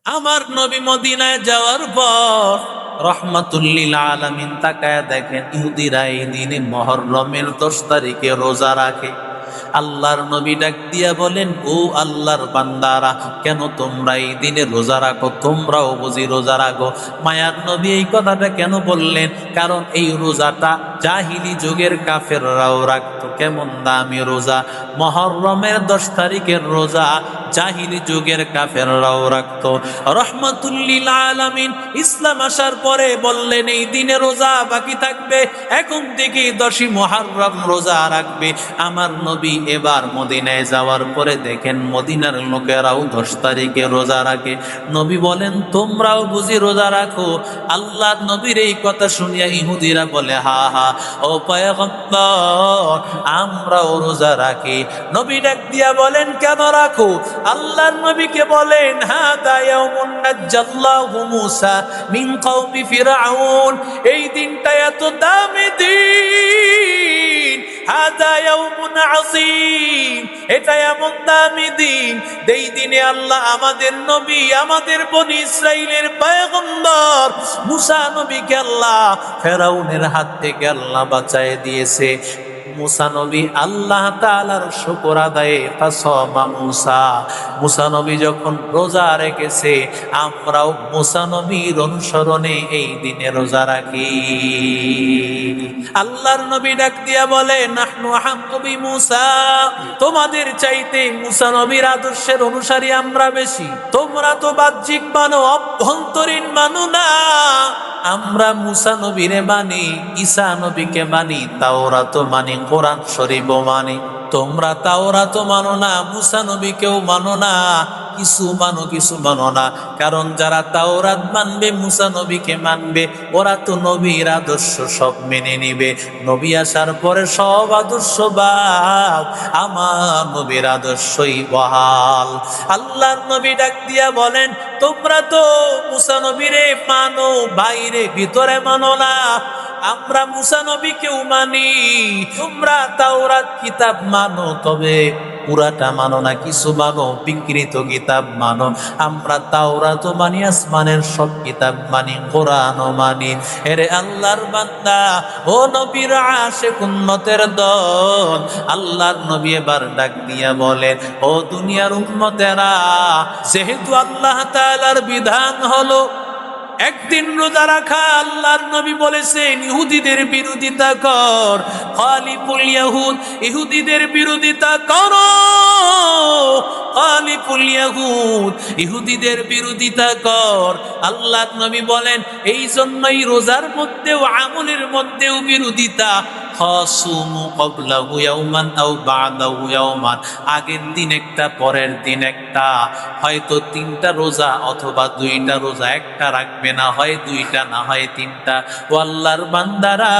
আমার নবী মদিনায় যাওয়ার পর রহমাতুল লিল আলামিন তাকায় দেখেন ইহুদিরা এই দিনে মুহররমের 10 তারিখে রোজা রাখে। আল্লাহর নবী ডাক দিয়া বলেন, ও আল্লাহর বান্দারা, কেন তোমরা এই দিনে রোজা রাখো? তোমরাও বুঝি রোজা রাখো? মায়ার নবী এই কথাটা কেন বললেন? কারণ এই রোজাটা জাহিলি যুগের কাফেররাও রাখতো। কেমন দামি রোজা! মুহররমের 10 তারিখের রোজা জাহিলি যুগের কাফেররাও রাখতো। রহমাতুল লিল আলামিন ইসলাম আসার পরে বললেন এই দিনে রোজা বাকি থাকবে, এখন থেকে 10ই মুহররম রোজা রাখবে। আমার নবী এবার মদিনায় যাওয়ার পরে দেখেন মদিনার লোকেরাও 10 তারিখে রোজা রাখে। নবী বলেন, তোমরাও বুঝি রোজা রাখো? আল্লাহর নবীর এই কথা শুনিয়া ইহুদিরা বলে, হা হা, ও পয়গম্বর, আমরাও রোজা রাখি। নবী ডাক দিয়া বলেন, কেন রাখো? আল্লাহর নবীকে বলেন, হাদা ইয়াউমুন নাজ্জাল্লাহু মূসা মিন কওমি ফিরআউন, এই দিনটা এত দামি দিন, হাদা ইয়াউমুন আযীম, এটা এমন দামি দিন, এই দিনে আল্লাহ আমাদের নবী, আমাদের বনি ইসরাইলের পয়গম্বর মূসা নবীকে আল্লাহ ফেরাউনের হাত থেকে আল্লাহ বাঁচায় দিয়েছে। মুসা নবী আল্লাহ তাআলার শুকর আদায়ে ফাসামা মুসা নবী যখন রোজা রেখেছে, আমরাও মুসা নবীর অনুসরণে এই দিনে রোজা রাখি। আল্লাহর নবী ডাক দিয়া বলে, নাহনু আহাক্কু বিমূসা, তোমাদের চাইতে মুসা নবীর আদর্শের অনুসারী আমরা বেশি। তোমরা তো বাহ্যিক মানো, অভ্যন্তরীণ মানো না। আমরা মুসা নবীরে মানি, ঈসা নবীকে মানি, তাওরাত মানি, কোরআন শরীফও মানি। তোমরা তাওরাত মানো না, মুসা নবীকেও মানো না, কিছু মানো কিছু মানো না। কারণ যারা তাওরাত মানবে, মুসা নবীকে মানবে, ওরা তো নবীর আদর্শ সব মেনে নিবে। নবী আসার পরে সব আদর্শ বাদ, আমার নবীর আদর্শই বহাল। আল্লাহর নবী ডাক দিয়া বলেন, তোমরা তো মুসা নবীরে মানো, বাইরে ভিতরে মানো না। আমরা মুসা নবীকেও মানি, তোমরা তাওরাত কিতাব মানো, তবে পুরাটা মানো না, কিছু মানো, বিকৃত কিতাব মানো। আমরা তাওরাতও মানি, আসমানের সব কিতাব মানি, কোরআনও মানি। এরে আল্লাহর বান্দা, ও নবীর আশিক উম্মতের দল, আল্লাহর নবী এবার ডাক দিয়া বলেন, ও দুনিয়ার উম্মতেরা, যেহেতু আল্লাহ তাআলার বিধান হলো একদিন রোজা রাখা, আল্লাহর নবী বলেছেন ইহুদিদের বিরোধিতা কর, খালিফুল ইয়াহুদ, ইহুদিদের বিরোধিতা করো, খালিফুল ইয়াহুদ, ইহুদিদের বিরোধিতা কর। আল্লাহর নবী বলেন এই জন্যই রোজার মধ্যেও আমলের মধ্যেও বিরোধিতা। খাসুমু ক্বাবলাহু ইয়াওমান আও বা'দাহু ইয়াওমান, আগের দিন একটা পরের দিন একটা, হয়তো 3টা রোজা অথবা 2টা রোজা, একটা রাখবে না হয় 2টা, না হয় 3টা। ও আল্লাহর বান্দারা,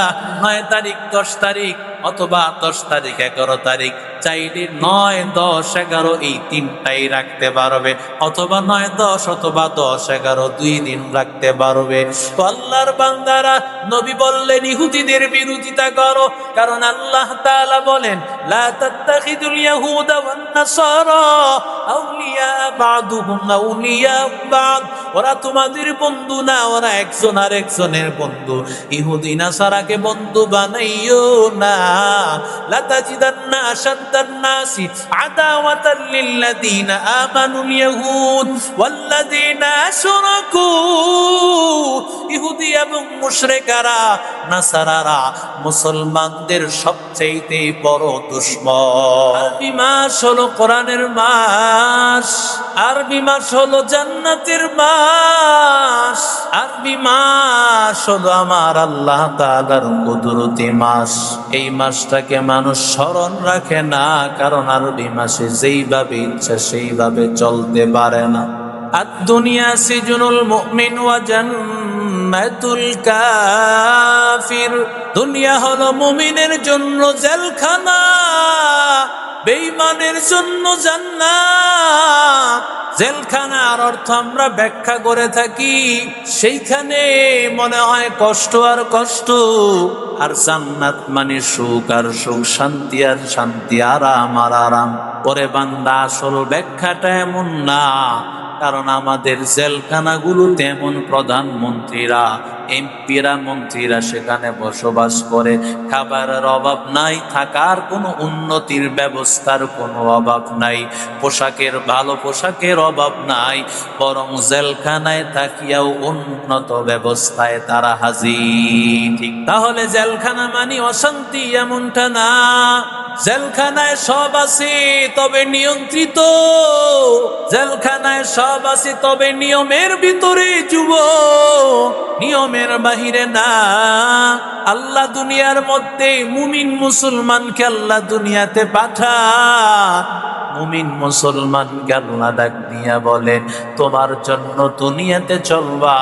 9 তারিখ 10 তারিখ অথবা 10 তারিখ 11 তারিখ, চাইলে 9, 10, 11 এই 3টাই রাখতে পারবে, অথবা 9, 10 অথবা 10, 11 2 দিন রাখতে পারবে। তো আল্লাহর বান্দারা, নবী বললেন ইহুদিদের বিরোধিতা করো, কারণ আল্লাহ তাআলা বলেন, লা তাত্তাখিদুল ইয়াহুদা ওয়ান নাসারা আউলিয়া বা'দুহুম আউলিয়া বা'দ, ওরা তোমাদের বন্ধু না, ওরা একজন আরেকজনের বন্ধু। ইহুদি নাসারাকে বন্ধু বানাইও না। লা তাজিদান্না আশাদ্দান নাসি আদাওয়াতাল লিল্লাযীনা আমানুল ইয়াহুদ ওয়াল্লাযীনা আশরাকু, ইহুদি এবং মুশরিকরা, নাসারারা মুসলমানদের সবচেয়ে বড় দুশমন। আরবি মাস হলো কোরআনের মাস, আরবি মাস হলো জান্নাতের মাস, আরবি মাস হলো আমার আল্লাহ তাআলার কুদরতি মাস। এই মাসটাকে মানুষ স্মরণ রাখে না, কারণ আরবি মাসে যেইভাবে ইচ্ছা সেইভাবে চলতে পারে না। আদ-দুনিয়া সিজনুল মুমিন ওয়া জান্নাতুল কাফির, দুনিয়া হলো মুমিনের জন্য জেলখানা, বেঈমানের জন্য জান্নাত। জেলখানার অর্থ আমরা ব্যাখ্যা করে থাকি, সেইখানে মনে হয় কষ্ট আর কষ্ট, আর জান্নাত মানে সুখ আর সুখ, শান্তি আর শান্তি, আরাম আর আরাম। পরে বান্দা, আসল ব্যাখ্যাটা এমন না। কারণ আমাদের জেলখানাগুলো তেমন প্রধানমন্ত্রীরা, এমপিরা, মন্ত্রীরা সেখানে বসবাস করে, খাবারের অভাব নাই, থাকার কোনো উন্নতির ব্যবস্থার কোনো অভাব নাই, পোশাকের ভালো পোশাকের অভাব নাই, বরং জেলখানায় থাকিয়াও উন্নত ব্যবস্থায় তারা হাজির। ঠিক তাহলে জেলখানা মানে অশান্তি এমনটা না। জেলখানায় সব আছে তবে নিয়ন্ত্রিত, জেলখানায় সব আছে তবে নিয়মের ভিতরে, যুব নিয়মের বাহিরে না। আল্লাহ দুনিয়ার মধ্যে মুমিন মুসলমানকে আল্লাহ দুনিয়াতে পাঠায়, মুমিন মুসলমানকে আল্লাহ ডাক দিয়া বলেন তোমার জন্য দুনিয়াতে চলবা,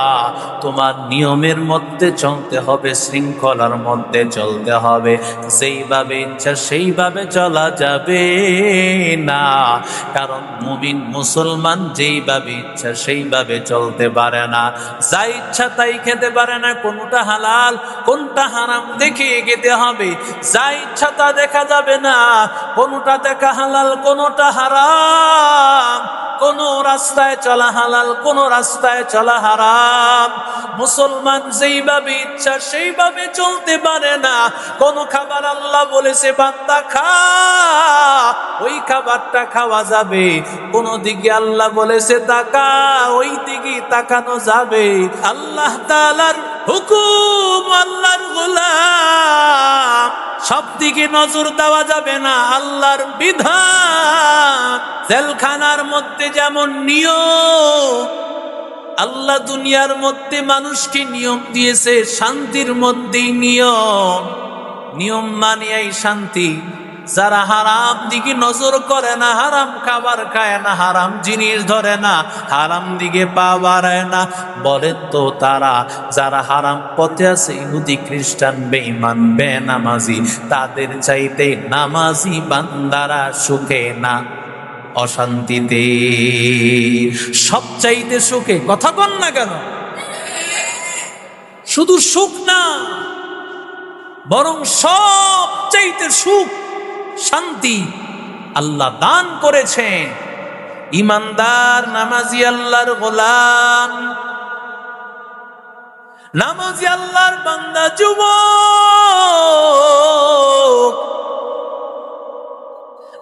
তোমার নিয়মের মধ্যে চলতে হবে, শৃঙ্খলার মধ্যে চলতে হবে, যেইভাবে ইচ্ছা সেইভাবে চলা যাবে না। কারণ মুমিন মুসলমান যেইভাবে ইচ্ছা সেইভাবে চলতে পারে না, যা ইচ্ছা তাই খেতে পারে না, কোনটা হালাল কোনটা হারাম দেখে খেতে হবে, যা ইচ্ছা তা দেখা যাবে না, কোনটা দেখা হালাল কোনটা হারাম, কোন রাস্তায় চলা হালাল কোন রাস্তায় চলা হারাম। মুসলমান যেইভাবে ইচ্ছা সেইভাবে চলতে পারে না। কোন খাবার আল্লাহ বলেছে বান্দা খা, ওই খাবারটা খাওয়া যাবে, কোন দিকে আল্লাহ বলেছে তাকা, ওই দিকে তাকানো যাবে। আল্লাহ তাআলার হুকুম, আল্লাহর গোলাম, সব দিকে নজর দেওয়া যাবে না, আল্লাহর বিধান। জেলখানার মধ্যে যেমন নিয়ম, আল্লাহ দুনিয়ার মধ্যে মানুষকে নিয়ম দিয়েছে, শান্তির মধ্যেই নিয়ম, নিয়ম মানিয়াই শান্তি। যারা হারাম দিকে নজর করে না, হারাম খাবার খায় না, হারাম জিনিস ধরে না, হারাম দিকে পা বাড়ায় না, বলে তো তারা যারা হারাম পথে আছে ইহুদি খ্রিস্টান বেঈমান বেনামাজি, তাদের চাইতে নামাজি বান্দারা সুখে না অশান্তিতে, সব চাইতে সুখে। কথা বল না কেন? শুধু সুখ না, বরং সব চাইতে সুখ শান্তি আল্লাহ দান করেছেন ইমানদার নামাজি আল্লাহর গোলাম, নামাজি আল্লাহর বান্দা যুবক।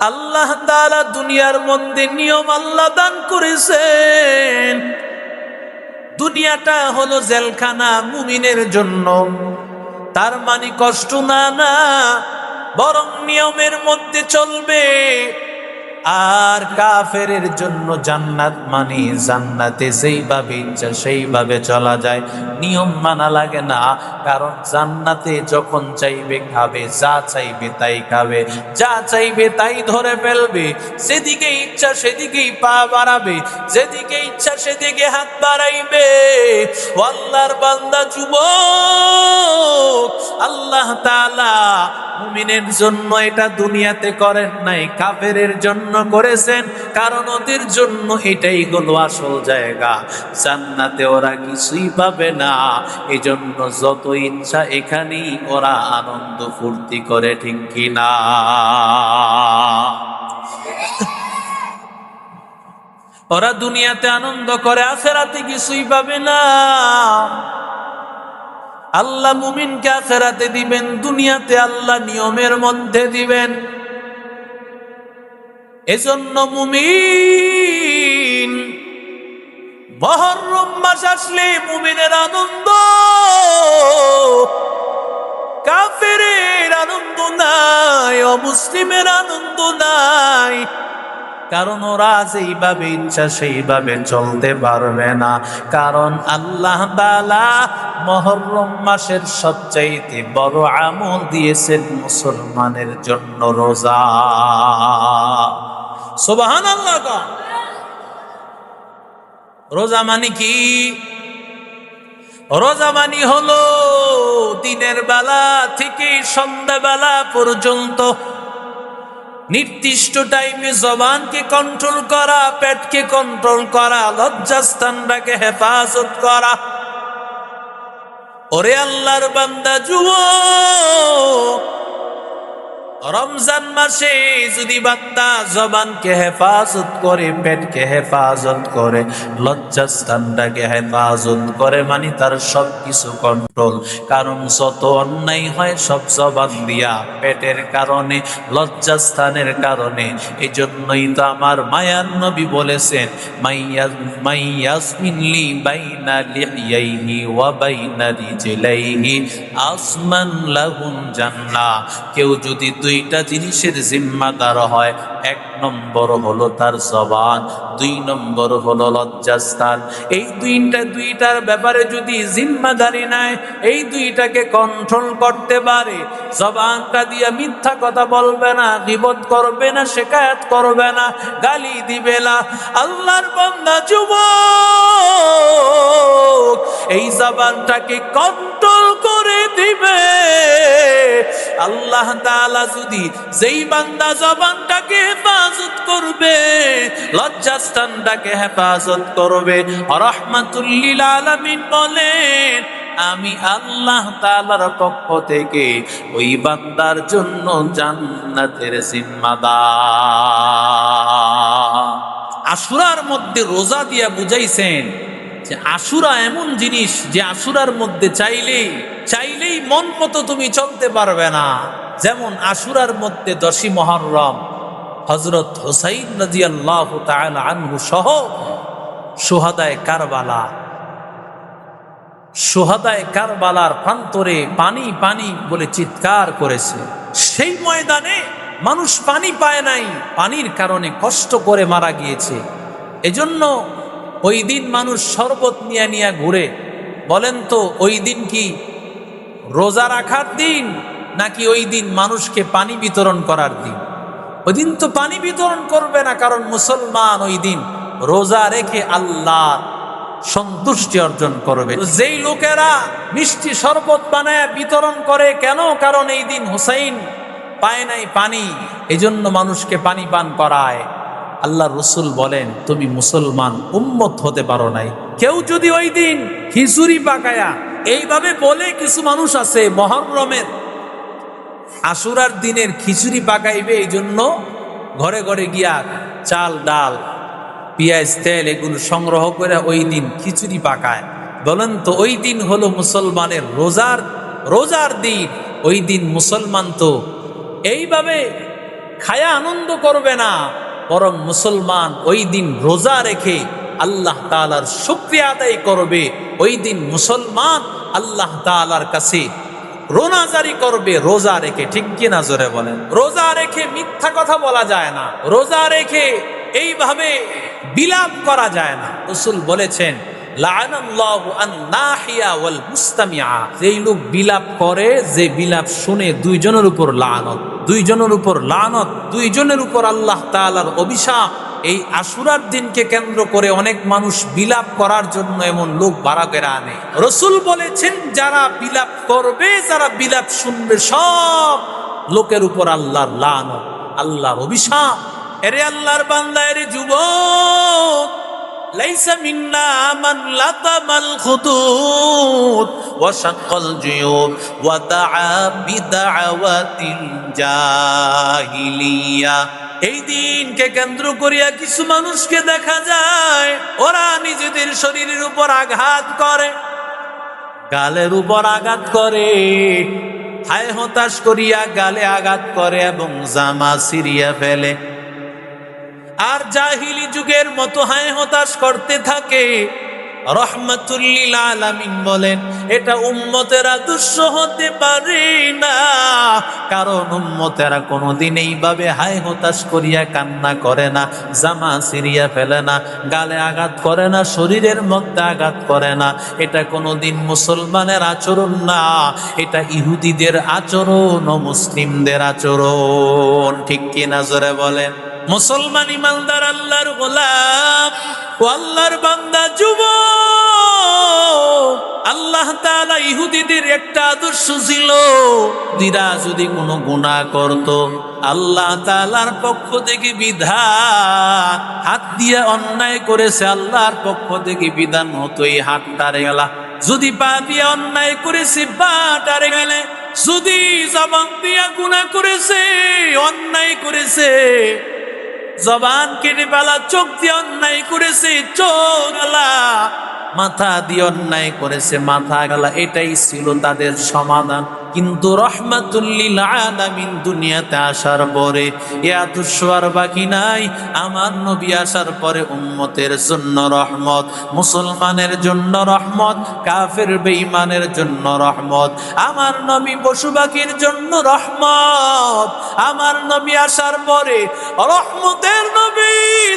আল্লাহ তাআলা দুনিয়ার মধ্যে নিয়ম আল্লাহ দান করেছেন। দুনিয়াটা হলো জেলখানা মুমিনের জন্য, তার মানে কষ্ট না, না, বরং নিয়মের মধ্যে চলবে। আর কাফেরের জন্য জান্নাত, মানে জান্নাতে যেইভাবে ইচ্ছা সেইভাবে চলা যায়, নিয়ম মানা লাগে না। কারণ জান্নাতে যখন চাইবে খাবে, যা চাইবে তাই খাবে, যা চাইবে তাই ধরে ফেলবে, যেদিকে ইচ্ছা সেদিকেই পা বাড়াবে, যেদিকে ইচ্ছা সেদিকে হাত বাড়াইবে। আল্লাহর বান্দা যুবক, আল্লাহ তাআলা মুমিনের জন্য এটা দুনিয়াতে করেন নাই, কাফেরের জন্য করেছেন। কারণ ওদের জন্য এটাই হলো আসল জায়গা, জান্নাতে ওরা কিছুই পাবে না। এজন্য যত ইচ্ছা এখানেই ওরা আনন্দ ফুর্তি করে, ঠিক কিনা? ওরা দুনিয়াতে আনন্দ করে, আখিরাতে কিছুই পাবে না। আল্লাহ মুমিনকে আখিরাতে দিবেন, দুনিয়াতে আল্লাহ নিয়মের মধ্যে দিবেন। এজন্য মুমিন, মুহররম মাস আসলে মুমিনের আনন্দ, কাফেরের আনন্দ নাই, অমুসলিমের আনন্দ নাই। কারণ ওরা যেইভাবে ইচ্ছা সেইভাবে চলতে পারবে না। কারণ আল্লাহ তাআলা মুহররম মাসের সবচাইতে বড় আমল দিয়েছেন মুসলমানের জন্য, রোজা। সুবহানাল্লাহ। রোজা মানে কি? রোজা মানে হলো দিনের বেলা থেকে সন্ধ্যাবেলা পর্যন্ত নির্দিষ্ট টাইমে জবানকে কন্ট্রোল করা, পেটকে কন্ট্রোল করা, লজ্জাস্থানটাকে হেফাজত করা। ওরে আল্লাহর বান্দা যুবক, রমজান মাসে যদি বান্দা জবানকে হেফাজত করে, পেটকে হেফাজত করে, লজ্জাস্থানটাকে হেফাজত করে, মানে তার সবকিছু কন্ট্রোল। কারণ যত অন্যায় হয় সব জবান দিয়া, পেটের কারণে, লজ্জাস্থানের কারণে। এই জন্যই তো আমার মায়ার নবী বলেছেন, মাইয়াসমিনলি বাইনা লিহিয়াইহি ওয়া বাইনা রিজলাইহি আসমান লাহুম জান্নাহ। কেউ যদি দুইটা জিনিসের জিম্মাদার হয়, এক নম্বর হলো তার জবান, দুই নম্বর হলো লজ্জাস্থান। এই দুইটার ব্যাপারে যদি জিম্মাদারি নেয়, এই দুইটাকে কন্ট্রোল করতে পারে, জবানটা দিয়ে মিথ্যা কথা বলবে না, গীবত করবে না, শিকায়াত করবে না, গালি দিবে না। আল্লাহর বান্দা যুবক এই জবানটাকে কন্ট্রোল করে দিবে। আল্লাহ তাআলা যদি যেই বান্দা জবানটাকে হেফাজত করবে, লজ্জাস্থানটাকে হেফাজত করবে, রাহমাতুল লিল আলামিন বলেন, আমি আল্লাহ তাআলার পক্ষ থেকে ওই বান্দার জন্য জান্নাতের জিম্মাদার। আশুরার মধ্যে রোজা দিয়া বুঝাইছেন যে আশুরা এমন জিনিস যে আশুরার মধ্যে চাইলেই মন মতো তুমি চলতে পারবে না। যেমন আশুরার মধ্যে 10ই মুহররম হযরত হুসাইন রাদিয়াল্লাহু তাআলা আনহু সহ শুহাদায়ে কারবালার প্রান্তরে পানি পানি বলে চিৎকার করেছে। সেই ময়দানে মানুষ পানি পায় নাই, পানির কারণে কষ্ট করে মারা গিয়েছে। এজন্য ওই দিন মানুষ শরবত নিয়ে ঘুরে। বলেন তো, ওই দিন কি রোজা রাখার দিন নাকি ওই দিন মানুষকে পানি বিতরণ করার দিন? ওই দিন তো পানি বিতরণ করবে না, কারণ মুসলমান ওই দিন রোজা রেখে আল্লাহ সন্তুষ্টি অর্জন করবে। যেই লোকেরা মিষ্টি শরবত বানায় বিতরণ করে, কেন? কারণ এই দিন হুসাইন পায় নাই পানি, এজন্য মানুষকে পানি পান করায়। আল্লাহ রসুল বলেন, তুমি মুসলমান উম্মত হতে পারো নাই। কেউ যদি ওই দিন খিচুড়ি পাকায়া, এইভাবে বলে কিছু মানুষ আছে মুহররমের আশুরার দিনের খিচুড়ি পাকাইবে, এই জন্য ঘরে ঘরে গিয়া চাল ডাল পেঁয়াজ তেল এগুলো সংগ্রহ করে ওই দিন খিচুড়ি পাকায়। বলেন তো, ওই দিন হলো মুসলমানের রোজার দিন। ওই দিন মুসলমান তো এইভাবে খায়া আনন্দ করবে না, বরং মুসলমান ওই দিন রোজা রেখে আল্লাহ তাআলার শুকরিয়া আদায় করবে। ওই দিন মুসলমান আল্লাহ তাআলার কাছে রোনাজারি করবে রোজা রেখে। ঠিক কিনা জোরে বলেন? রোজা রেখে মিথ্যা কথা বলা যায় না, রোজা রেখে এইভাবে বিলাপ করা যায় না। রাসূল বলেছেন, লাআনাল্লাহু আন-নাহিয়া ওয়াল মুস্তামিআ। যেই লোক বিলাপ করে, যে বিলাপ শুনে, দুইজনের উপর লানত, দুইজনের উপর আল্লাহ তাআলার অভিশাপ। এই আশুরার দিনকে কেন্দ্র করে অনেক মানুষ বিলাপ করার জন্য এমন লোক ভাড়া করে আনে। রাসূল বলেছেন, যারা বিলাপ করবে, যারা বিলাপ শুনবে, সব লোকের উপর আল্লাহর লানত, আল্লাহর অভিশাপ। এরে আল্লাহর বান্দা, এরে যুবক, লাইসা মিন্না মান লাতামাল খুদুদ ওয়া শাক্কাল জুয়ুব ওয়া দাআ বিদাওয়াতিল জাহিলিয়া। এই দিনকে কেন্দ্র করিয়া কিছু মানুষকে দেখা যায়, ওরা নিজেদের শরীরের উপর আঘাত করে, গালের উপর আঘাত করে, হায় হতাশ করিয়া গালে আঘাত করে এবং জামা ছিঁড়িয়া ফেলে। আর জাহিলি যুগের মতো হায় হতাশ করতে থাকে। রাহমাতুল লিল আলামিন বলেন, এটা উম্মতেরা আদর্শ হতে পারে না, কারণ উম্মতেরা কোনোদিন এইভাবে হায় হতাশ করিয়া কান্না করে না, জামা ছিঁড়িয়া ফেলে না, গালে আঘাত করে না, শরীরের মধ্যে আঘাত করে না। এটা কোনোদিন মুসলমানের আচরণ না, এটা ইহুদিদের আচরণ ও মুসলিমদের আচরণ। ঠিক কিনা জোরে বলেন? মুসলমান ইমানদার আল্লাহর গোলাম ও আল্লাহর বান্দা যুবক, আল্লাহ তাআলা ইহুদিদের একটা আদর্শ ছিল, দিরা যদি কোনো গুনাহ করত, আল্লাহ তাআলার পক্ষ থেকে বিধান, হাত দিয়ে অন্যায় করেছে, আল্লাহর পক্ষ থেকে বিধান হতো এই হাতটারে গেলা। যদি পা দিয়ে অন্যায় করেছে, পা টারে গেলে, যদি জবান দিয়া গুনাহ করেছে, অন্যায় করেছে, জবান কেটে ফেলা, চোখ দিয়ে অন্যায় করেছে, চোখ গেলা, মাথা দিয়ে অন্যায় করেছে, মাথা গেলা, এটাই ছিল তাদের সমাধান। কিন্তু রহমাতুল লিল আলামিন দুনিয়াতে আসার পরে এ আদর্শ আর বাকি নাই। আমার নবী আসার পরে উম্মতের জন্য রহমত, মুসলমানের জন্য রহমত, কাফের বেঈমানের জন্য রহমত। আমার নবী পশু পাখির জন্য রহমত। আমার নবী আসার পরে রহমতের নবী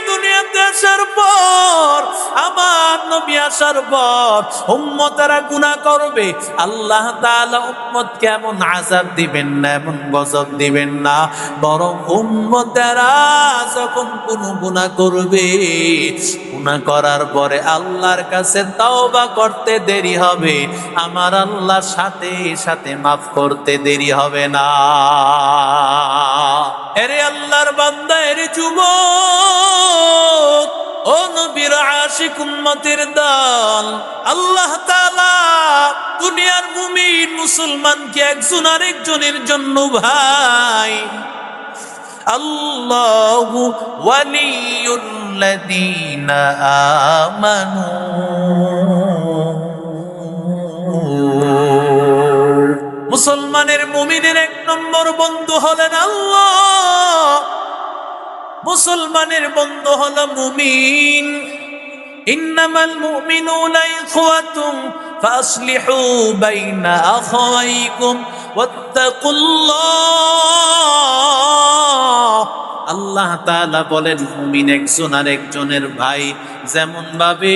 দুনিয়াতে আসার পর, আমার নবী আসার পর উম্মতেরা গুনাহ করবে, আল্লাহ তাআলা উম্মতকে এমন আযাব দিবেন না, এমন গজব দিবেন না, বরং উম্মতেরা যখন কোনো গুনাহ করবে, গুনাহ করার পরে আল্লাহর কাছে তওবা করতে দেরি হবে, আমার আল্লাহর সাথে সাথে মাফ করতে দেরি হবে না। এরে আল্লাহর বান্দা, এরে যুবক, ও নবীর আশিক উম্মতের দল, আল্লাহ তাআলা দুনিয়ার মুমিন মুসলমানকে একজন আরেকজনের জন্য ভাই। আল্লাহু ওয়ালিয়ুল্লাযীনা আমানু, মুসলমানের মুমিনের এক নম্বর বন্ধু হলেন আল্লাহ। মুসলমানের বন্ধু হলো মুমিন। ইন্নামাল মুমিনুনা ইখওয়াতুন ফাসলিহু বাইনা আখাওয়াইকুম ওয়াত্তাকুল্লাহ। আল্লাহ তাআলা বলেন মুমিন একজন আরেকজনের ভাই। যেমন ভাবে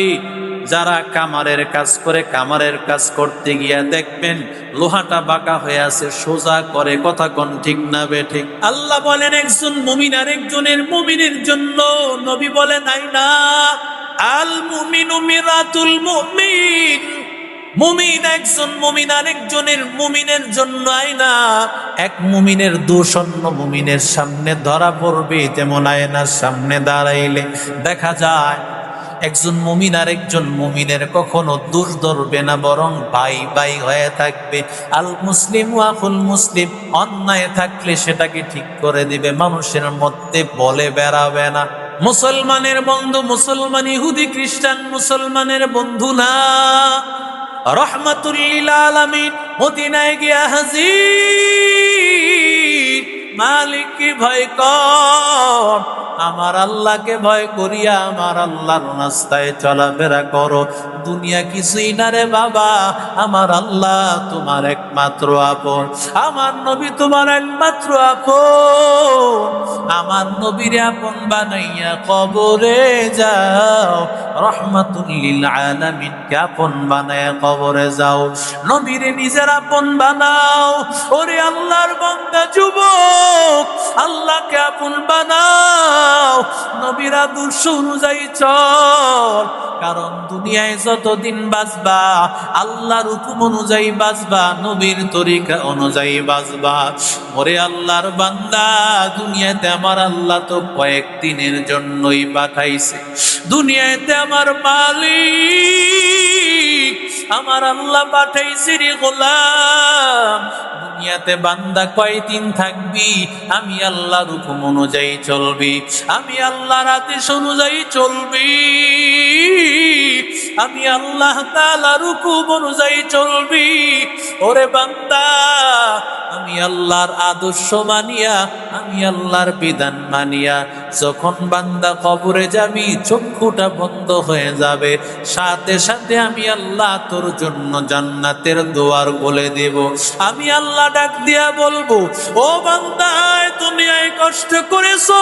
যারা কামারের কাজ করে, কামারের কাজ করতে গিয়া দেখবেন লোহাটা বাঁকা হয়ে আছে, সোজা করে, কথা কোন ঠিক না বেঠিক? আল্লাহ বলেন একজন মুমিন আরেকজনের মুমিনের জন্য, নবী বলেন আইনা আল মুমিনু মিরাতুল মুমিন। মুমিন একজন মুমিন আরেকজনের মুমিনের জন্য আয়না। এক মুমিনের দোষ অন্য মুমিনের সামনে ধরা পড়বে, যেমন আয়নার সামনে দাঁড়াইলে দেখা যায় একজন মুমিন আরেকজন মুমিনের কখনো দোষ ধরবে না, বরং ভাই ভাই হয়ে থাকবে। আল মুসলিম আখুল মুসলিম, অন্যায় থাকলে সেটাকে ঠিক করে দিবে, মানুষের মধ্যে বলে বেড়াবে না। মুসলমানের বন্ধু মুসলমান, ইহুদি খ্রিস্টান মুসলমানের বন্ধু না। রহমাতুল লিল আলামিন মদিনায় গিয়া হাজির, মালিককে ভয় কর, আমার আল্লাহকে ভয় করিয়া আমার আল্লাহর রাস্তায় চলাফেরা করো। দুনিয়া কিছুই না রে বাবা, আমার আল্লাহ তোমার একমাত্র আপন, আমার নবী তোমার একমাত্র আপন। আমার নবীর আপন বানাইয়া কবরে যাও, রহমাতুল লিল আলামিনকে আপন বানাইয়া কবরে যাও, নবীরে নিজের আপন বানাও। ওরে আল্লাহর বান্দা যুবক, আল্লাহকে আপন বানাও, নবীর আদর্শ অনুযায়ী চল। কারণ দুনিয়ায় যতদিন বাঁচবা আল্লাহর হুকুম অনুযায়ী বাঁচবা, নবীর তরিকা অনুযায়ী বাঁচবা। ওরে আল্লাহর বান্দা, দুনিয়াতে আমার আল্লাহ তো কয়েকদিনের জন্যই পাঠাইছে। দুনিয়াতে আমার মালিক আমার আল্লাহ পাঠাইছে রে গোলাম। দুনিয়াতে বান্দা কয়দিন থাকবি? আমি আল্লাহর হুকুম অনুযায়ী চলবি, আমি আল্লাহর আদেশ অনুযায়ী চলবি, আমি আল্লাহ তাআলার হুকুম অনুযায়ী চলবি। ওরে বান্দা, আমি আল্লাহর আদর্শ মানিয়া, আমি আল্লাহর বিধান মানিয়া যখন বান্দা কবরে যাবি, চক্ষুটা বন্ধ হয়ে যাবে, সাথে সাথে আমি আল্লাহ তোর জন্য জান্নাতের দুয়ার খুলে দেব। আমি আল্লাহ ডাক দিয়া বলবো, ও বান্দা দুনিয়ায় কষ্ট করেছো,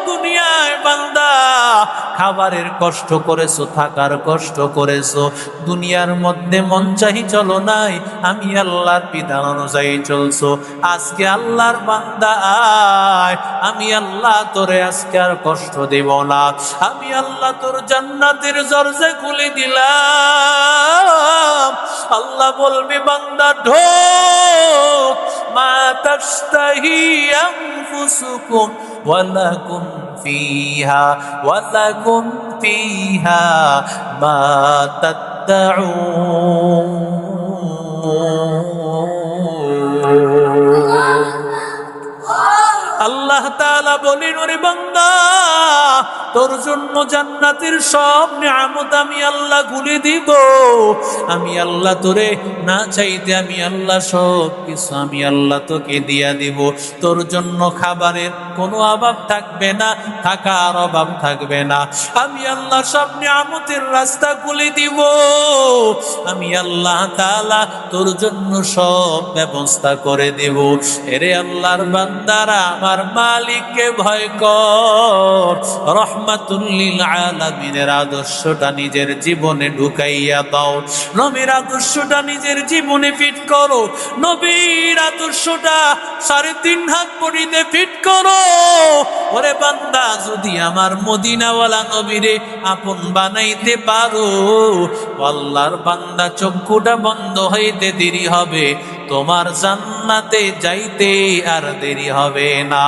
দুনিয়ায় বান্দা খাবারের কষ্ট করেছো, থাকার কষ্ট করেছো, দুনিয়ার মধ্যে মন চাহি চলো নাই, আমি আল্লাহর বিধান অনুযায়ী চলছো। আজকে আল্লাহর বান্দা আয়, আমি আল্লাহ তোরে আজকে আর কষ্ট দেব না, আমি আল্লাহ তোর জান্নাতের দরজা খুলে দিলাম। আল্লাহ বলবে বান্দা ঢোক, মা তাশতাহি আনফুসুকুম ওয়ালাকুম ফিহা ওয়ালাকুম ফিহা মা তাদউন। তাআলা বলেন, ওরে বান্দা, তোর জন্য জান্নাতের সব নিয়ামত আমি আল্লাহ খুলে দিব। আমি আল্লাহ তোরে না চাইতে আমি আল্লাহ সব কিছু আমি আল্লাহ তোকে দিয়া দিব। তোর জন্য খাবারের কোনো অভাব থাকবে না, থাকার অভাব থাকবে না। আমি আল্লাহ সব নিয়ামতের রাস্তা খুলে দিব। আমি আল্লাহ তাআলা তোর জন্য সব ব্যবস্থা করে দেব। এরে আল্লাহর বান্দারা, আমার মালিককে ভয় কর। রহমাতুল লিল আলামিনের আদর্শটা নিজের জীবনে ঢুকাইয়া দাও। নবীর আদর্শটা নিজের জীবনে ফিট করো। নবীর আদর্শটা 3.5 হাত বডিতে ফিট করো। ওরে বান্দা, যদি আমার মদিনাওয়ালা নবীরে আপন বানাইতে পারো, আল্লাহর বান্দা, চক্ষুটা বন্ধ হইতে দেরি হবে, তোমার জান্নাতে যাইতে আর দেরি হবে না।